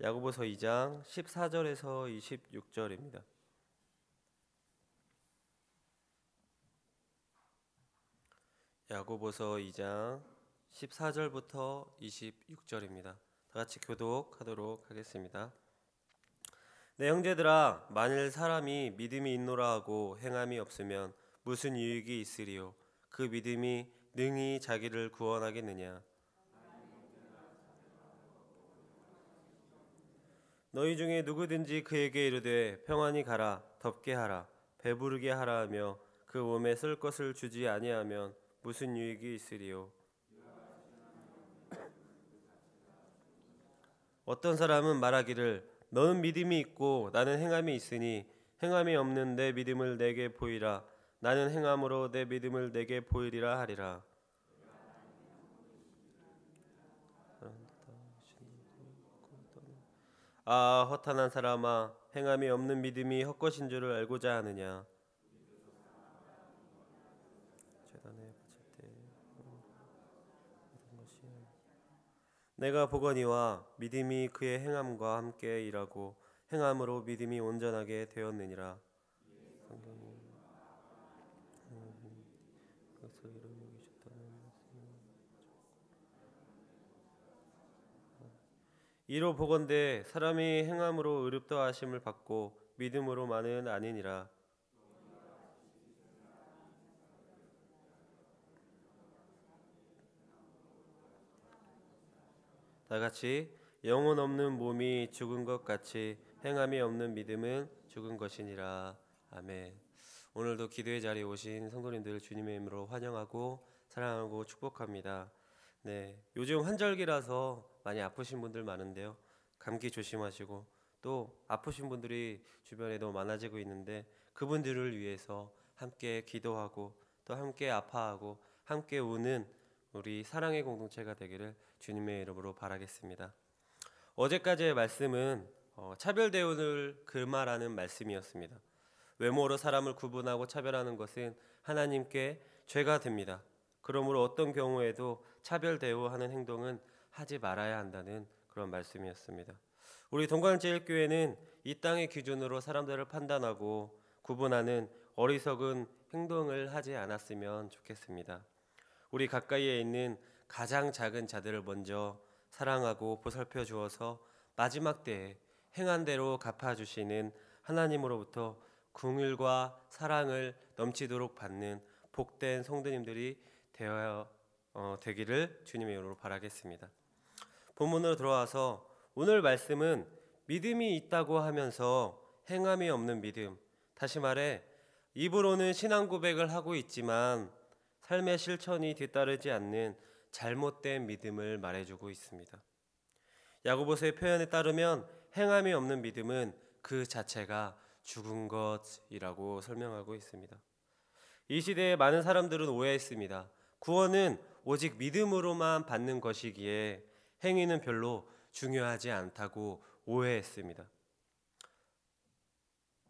야고보서 2장 14절에서 26절입니다. 야고보서 2장 14절부터 26절입니다. 다 같이 교독하도록 하겠습니다. 내 형제들아, 만일 사람이 믿음이 있노라 하고 행함이 없으면 무슨 유익이 있으리요? 그 믿음이 능히 자기를 구원하겠느냐? 너희 중에 누구든지 그에게 이르되 평안히 가라, 덥게 하라, 배부르게 하라 하며 그 몸에 쓸 것을 주지 아니하면 무슨 유익이 있으리요? 어떤 사람은 말하기를 너는 믿음이 있고 나는 행함이 있으니 행함이 없는 내 믿음을 내게 보이라. 나는 행함으로 내 믿음을 내게 보이리라 하리라. 아, 허탄한 사람아, 행함이 없는 믿음이 헛것인 줄을 알고자 하느냐? 재단에 바칠 때 모든 것이 내가 보거니와 믿음이 그의 행함과 함께 일하고 행함으로 믿음이 온전하게 되었느니라. 이로 보건대 사람이 행함으로 의롭다 하심을 받고 믿음으로만은 아니니라. 다 같이 영혼 없는 몸이 죽은 것 같이 행함이 없는 믿음은 죽은 것이니라. 아멘. 오늘도 기도의 자리에 오신 성도님들 주님의 이름으로 환영하고 사랑하고 축복합니다. 네, 요즘 환절기라서 많이 아프신 분들 많은데요. 감기 조심하시고 또 아프신 분들이 주변에 너무 많아지고 있는데 그분들을 위해서 함께 기도하고 또 함께 아파하고 함께 우는 우리 사랑의 공동체가 되기를 주님의 이름으로 바라겠습니다. 어제까지의 말씀은 차별 대우를 금하라는 말씀이었습니다. 외모로 사람을 구분하고 차별하는 것은 하나님께 죄가 됩니다. 그러므로 어떤 경우에도 차별 대우하는 행동은 하지 말아야 한다는 그런 말씀이었습니다. 우리 동광제일교회는 이 땅의 기준으로 사람들을 판단하고 구분하는 어리석은 행동을 하지 않았으면 좋겠습니다. 우리 가까이에 있는 가장 작은 자들을 먼저 사랑하고 보살펴 주어서 마지막 때에 행한 대로 갚아주시는 하나님으로부터 긍휼과 사랑을 넘치도록 받는 복된 성도님들이 되기를 주님의 이름으로 바라겠습니다. 본문으로 들어와서 오늘 말씀은 믿음이 있다고 하면서 행함이 없는 믿음, 다시 말해 입으로는 신앙 고백을 하고 있지만 삶의 실천이 뒤따르지 않는 잘못된 믿음을 말해주고 있습니다. 야고보서의 표현에 따르면 행함이 없는 믿음은 그 자체가 죽은 것이라고 설명하고 있습니다. 이 시대에 많은 사람들은 오해했습니다. 구원은 오직 믿음으로만 받는 것이기에 행위는 별로 중요하지 않다고 오해했습니다.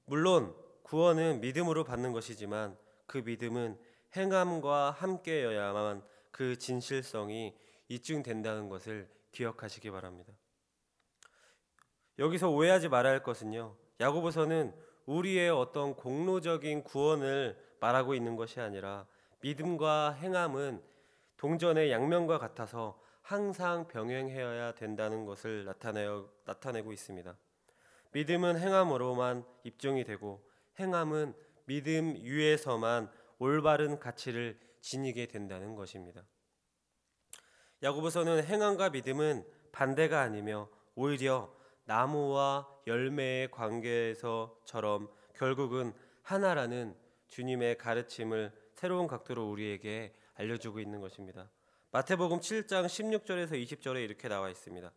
물론 구원은 믿음으로 받는 것이지만 그 믿음은 행함과 함께여야만 그 진실성이 입증된다는 것을 기억하시기 바랍니다. 여기서 오해하지 말아야 할 것은요, 야고보서는 우리의 어떤 공로적인 구원을 말하고 있는 것이 아니라 믿음과 행함은 동전의 양면과 같아서 항상 병행해야 된다는 것을 나타내고 있습니다. 믿음은 행함으로만 입증이 되고 행함은 믿음 위에서만 올바른 가치를 지니게 된다는 것입니다. 야고보서는 행함과 믿음은 반대가 아니며 오히려 나무와 열매의 관계에서처럼 결국은 하나라는 주님의 가르침을 새로운 각도로 우리에게 알려주고 있는 것입니다. 마태복음 7장 16절에서 20절에 이렇게 나와 있습니다.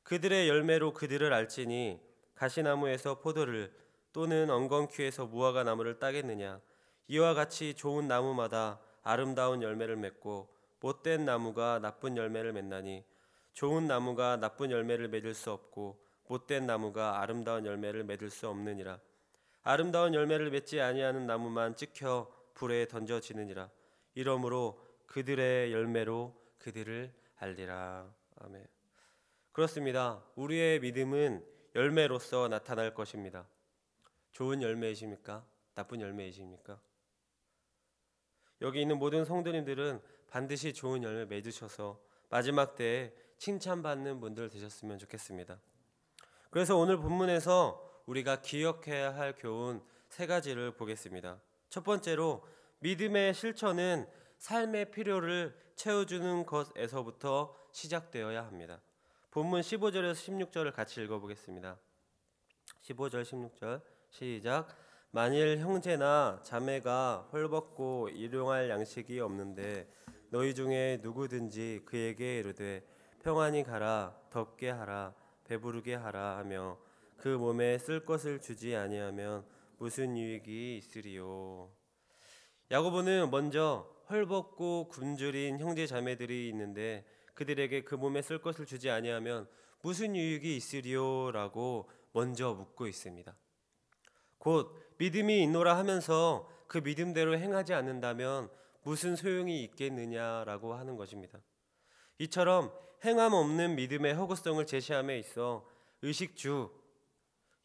그들의 열매로 그들을 알지니 가시나무에서 포도를 또는 엉겅퀴에서 무화과 나무를 따겠느냐. 이와 같이 좋은 나무마다 아름다운 열매를 맺고 못된 나무가 나쁜 열매를 맺나니 좋은 나무가 나쁜 열매를 맺을 수 없고 못된 나무가 아름다운 열매를 맺을 수 없느니라. 아름다운 열매를 맺지 아니하는 나무만 찍혀 불에 던져지느니라. 이러므로 그들의 열매로 그들을 알리라. 아멘. 그렇습니다. 우리의 믿음은 열매로서 나타날 것입니다. 좋은 열매이십니까? 나쁜 열매이십니까? 여기 있는 모든 성도님들은 반드시 좋은 열매 맺으셔서 마지막 때에 칭찬받는 분들 되셨으면 좋겠습니다. 그래서 오늘 본문에서 우리가 기억해야 할 교훈 세 가지를 보겠습니다. 첫 번째로 믿음의 실천은 삶의 필요를 채워주는 것에서부터 시작되어야 합니다. 본문 15절에서 16절을 같이 읽어보겠습니다. 15절 16절 시작. 만일 형제나 자매가 헐벗고 일용할 양식이 없는데 너희 중에 누구든지 그에게 이르되 평안히 가라, 덥게 하라, 배부르게 하라 하며 그 몸에 쓸 것을 주지 아니하면 무슨 유익이 있으리요. 야고보는 먼저 헐벗고 굶주린 형제 자매들이 있는데 그들에게 그 몸에 쓸 것을 주지 아니하면 무슨 유익이 있으리요라고 먼저 묻고 있습니다. 곧 믿음이 있노라 하면서 그 믿음대로 행하지 않는다면 무슨 소용이 있겠느냐라고 하는 것입니다. 이처럼 행함 없는 믿음의 허구성을 제시함에 있어 의식주,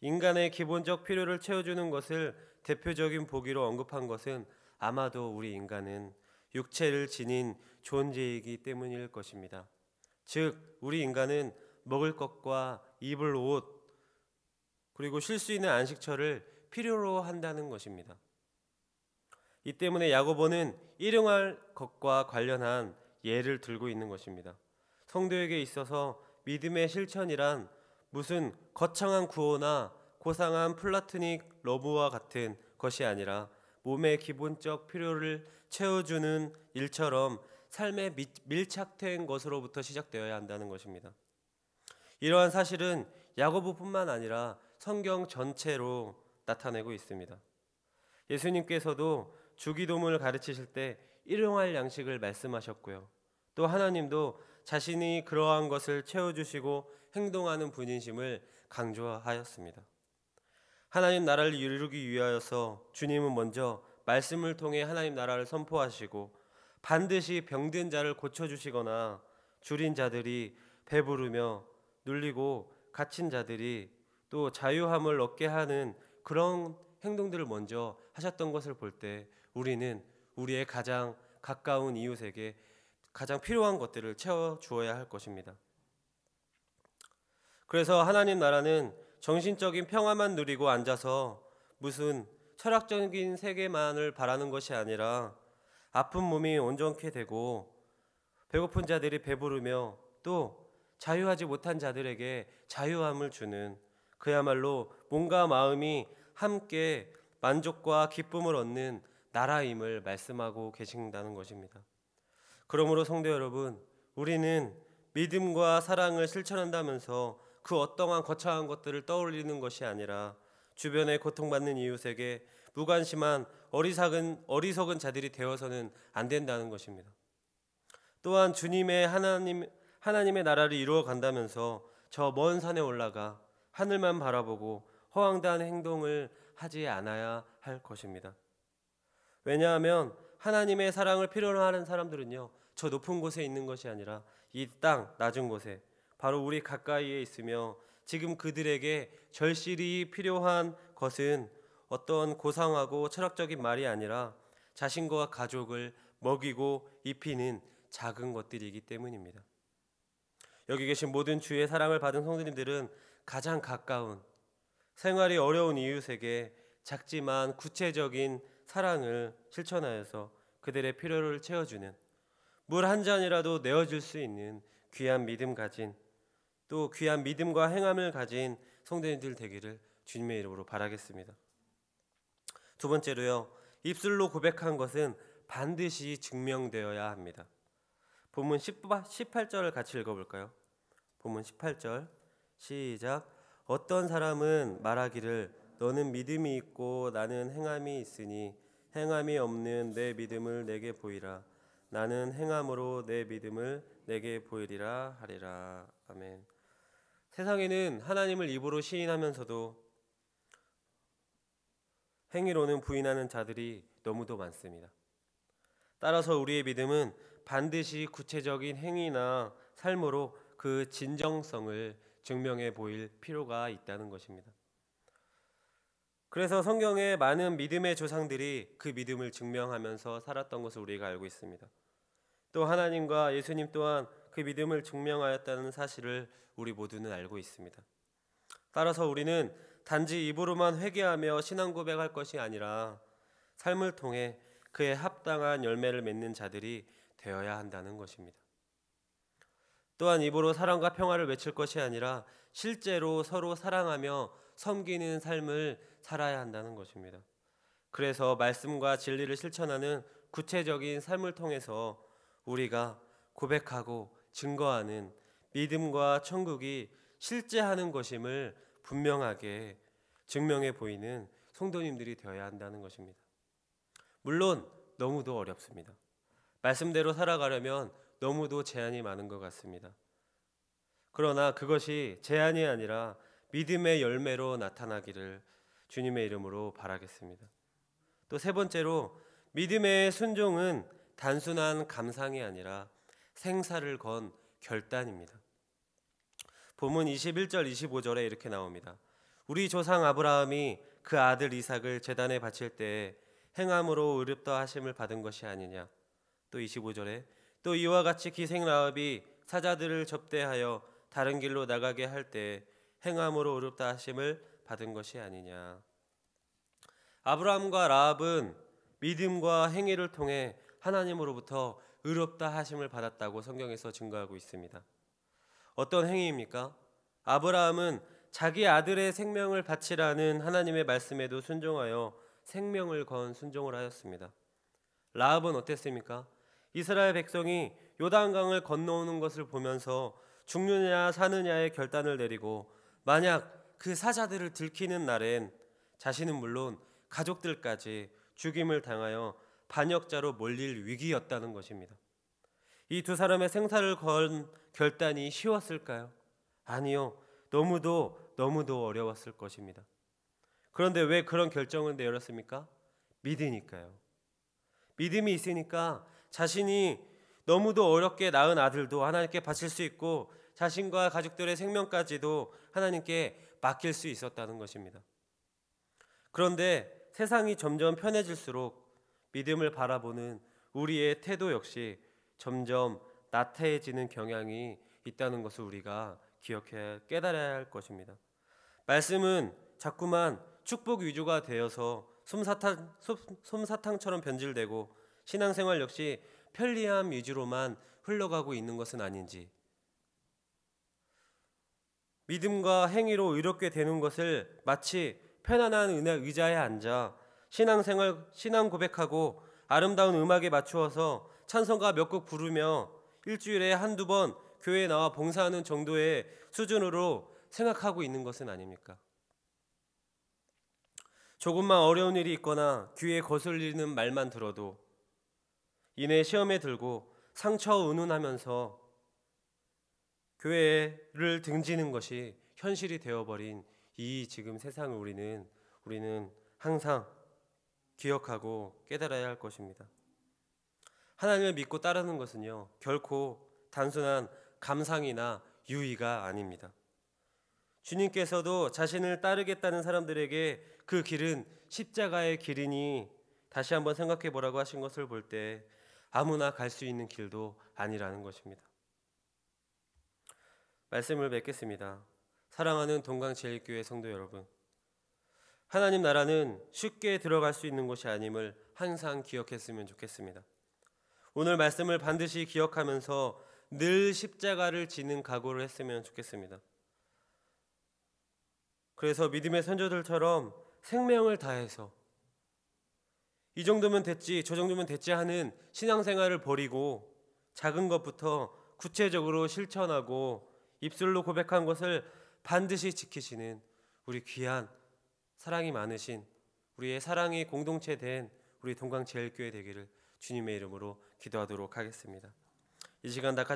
인간의 기본적 필요를 채워주는 것을 대표적인 보기로 언급한 것은 아마도 우리 인간은 육체를 지닌 존재이기 때문일 것입니다. 즉 우리 인간은 먹을 것과 입을 옷 그리고 쉴 수 있는 안식처를 필요로 한다는 것입니다. 이 때문에 야고보는 일용할 것과 관련한 예를 들고 있는 것입니다. 성도에게 있어서 믿음의 실천이란 무슨 거창한 구호나 고상한 플라토닉 러브와 같은 것이 아니라 몸의 기본적 필요를 채워주는 일처럼 삶에 밀착된 것으로부터 시작되어야 한다는 것입니다. 이러한 사실은 야고보뿐만 아니라 성경 전체로 나타내고 있습니다. 예수님께서도 주기도문을 가르치실 때 일용할 양식을 말씀하셨고요. 또 하나님도 자신이 그러한 것을 채워주시고 행동하는 분이심을 강조하였습니다. 하나님 나라를 이루기 위하여서 주님은 먼저 말씀을 통해 하나님 나라를 선포하시고 반드시 병든 자를 고쳐주시거나 줄인 자들이 배부르며 눌리고 갇힌 자들이 또 자유함을 얻게 하는 그런 행동들을 먼저 하셨던 것을 볼 때 우리는 우리의 가장 가까운 이웃에게 가장 필요한 것들을 채워주어야 할 것입니다. 그래서 하나님 나라는 정신적인 평화만 누리고 앉아서 무슨 철학적인 세계만을 바라는 것이 아니라 아픈 몸이 온전케 되고 배고픈 자들이 배부르며 또 자유하지 못한 자들에게 자유함을 주는 그야말로 몸과 마음이 함께 만족과 기쁨을 얻는 나라임을 말씀하고 계신다는 것입니다. 그러므로 성도 여러분, 우리는 믿음과 사랑을 실천한다면서 그 어떠한 거창한 것들을 떠올리는 것이 아니라 주변에 고통받는 이웃에게 무관심한 어리석은 자들이 되어서는 안 된다는 것입니다. 또한 주님의 하나님의 나라를 이루어 간다면서 저 먼 산에 올라가 하늘만 바라보고 허황된 행동을 하지 않아야 할 것입니다. 왜냐하면 하나님의 사랑을 필요로 하는 사람들은요, 저 높은 곳에 있는 것이 아니라 이 땅 낮은 곳에 바로 우리 가까이에 있으며 지금 그들에게 절실히 필요한 것은 어떤 고상하고 철학적인 말이 아니라 자신과 가족을 먹이고 입히는 작은 것들이기 때문입니다. 여기 계신 모든 주의 사랑을 받은 성도님들은 가장 가까운 생활이 어려운 이웃에게 작지만 구체적인 사랑을 실천하여서 그들의 필요를 채워주는 물 한 잔이라도 내어줄 수 있는 귀한 믿음 가진 또 귀한 믿음과 행함을 가진 성도님들 되기를 주님의 이름으로 바라겠습니다. 두 번째로요, 입술로 고백한 것은 반드시 증명되어야 합니다. 본문 18절을 같이 읽어볼까요? 본문 18절 시작. 어떤 사람은 말하기를 너는 믿음이 있고 나는 행함이 있으니 행함이 없는 내 믿음을 내게 보이라. 나는 행함으로 내 믿음을 내게 보이리라 하리라. 아멘. 세상에는 하나님을 입으로 시인하면서도 행위로는 부인하는 자들이 너무도 많습니다. 따라서 우리의 믿음은 반드시 구체적인 행위나 삶으로 그 진정성을 증명해 보일 필요가 있다는 것입니다. 그래서 성경에 많은 믿음의 조상들이 그 믿음을 증명하면서 살았던 것을 우리가 알고 있습니다. 또 하나님과 예수님 또한 그 믿음을 증명하였다는 사실을 우리 모두는 알고 있습니다. 따라서 우리는 단지 입으로만 회개하며 신앙 고백할 것이 아니라 삶을 통해 그에 합당한 열매를 맺는 자들이 되어야 한다는 것입니다. 또한 입으로 사랑과 평화를 외칠 것이 아니라 실제로 서로 사랑하며 섬기는 삶을 살아야 한다는 것입니다. 그래서 말씀과 진리를 실천하는 구체적인 삶을 통해서 우리가 고백하고 증거하는 믿음과 천국이 실제하는 것임을 분명하게 증명해 보이는 성도님들이 되어야 한다는 것입니다. 물론 너무도 어렵습니다. 말씀대로 살아가려면 너무도 제한이 많은 것 같습니다. 그러나 그것이 제한이 아니라 믿음의 열매로 나타나기를 주님의 이름으로 바라겠습니다. 또 세 번째로 믿음의 순종은 단순한 감상이 아니라 생사를 건 결단입니다. 본문 21절 25절에 이렇게 나옵니다. 우리 조상 아브라함이 그 아들 이삭을 제단에 바칠 때에 행함으로 의롭다 하심을 받은 것이 아니냐. 또 25절에 또 이와 같이 기생 라합이 사자들을 접대하여 다른 길로 나가게 할 때 행함으로 의롭다 하심을 받은 것이 아니냐. 아브라함과 라합은 믿음과 행위를 통해 하나님으로부터 의롭다 하심을 받았다고 성경에서 증거하고 있습니다. 어떤 행위입니까? 아브라함은 자기 아들의 생명을 바치라는 하나님의 말씀에도 순종하여 생명을 건 순종을 하였습니다. 라합은 어땠습니까? 이스라엘 백성이 요단강을 건너오는 것을 보면서 죽느냐 사느냐의 결단을 내리고 만약 그 사자들을 들키는 날엔 자신은 물론 가족들까지 죽임을 당하여 반역자로 몰릴 위기였다는 것입니다. 이 두 사람의 생사를 건 결단이 쉬웠을까요? 아니요. 너무도 어려웠을 것입니다. 그런데 왜 그런 결정을 내렸습니까? 믿으니까요. 믿음이 있으니까 자신이 너무도 어렵게 낳은 아들도 하나님께 바칠 수 있고 자신과 가족들의 생명까지도 하나님께 맡길 수 있었다는 것입니다. 그런데 세상이 점점 편해질수록 믿음을 바라보는 우리의 태도 역시 점점 나태해지는 경향이 있다는 것을 우리가 깨달아야 할 것입니다. 말씀은 자꾸만 축복 위주가 되어서 솜사탕처럼 변질되고 신앙생활 역시 편리함 위주로만 흘러가고 있는 것은 아닌지, 믿음과 행위로 의롭게 되는 것을 마치 편안한 의자에 앉아 신앙 고백하고 아름다운 음악에 맞추어서 찬송가 몇 곡 부르며 일주일에 한두 번 교회에 나와 봉사하는 정도의 수준으로 생각하고 있는 것은 아닙니까? 조금만 어려운 일이 있거나 귀에 거슬리는 말만 들어도 이내 시험에 들고 상처 은운하면서 교회를 등지는 것이 현실이 되어버린 이 지금 세상을 우리는 항상 기억하고 깨달아야 할 것입니다. 하나님을 믿고 따르는 것은요, 결코 단순한 감상이나 유의가 아닙니다. 주님께서도 자신을 따르겠다는 사람들에게 그 길은 십자가의 길이니 다시 한번 생각해 보라고 하신 것을 볼 때 아무나 갈 수 있는 길도 아니라는 것입니다. 말씀을 맺겠습니다. 사랑하는 동강제일교회 성도 여러분, 하나님 나라는 쉽게 들어갈 수 있는 곳이 아님을 항상 기억했으면 좋겠습니다. 오늘 말씀을 반드시 기억하면서 늘 십자가를 지는 각오를 했으면 좋겠습니다. 그래서 믿음의 선조들처럼 생명을 다해서 이 정도면 됐지 저 정도면 됐지 하는 신앙생활을 버리고 작은 것부터 구체적으로 실천하고 입술로 고백한 것을 반드시 지키시는 우리 귀한 사랑이 많으신 우리의 사랑이 공동체된 우리 동강제일교회 되기를 주님의 이름으로 기도하도록 하겠습니다. 이 시간 다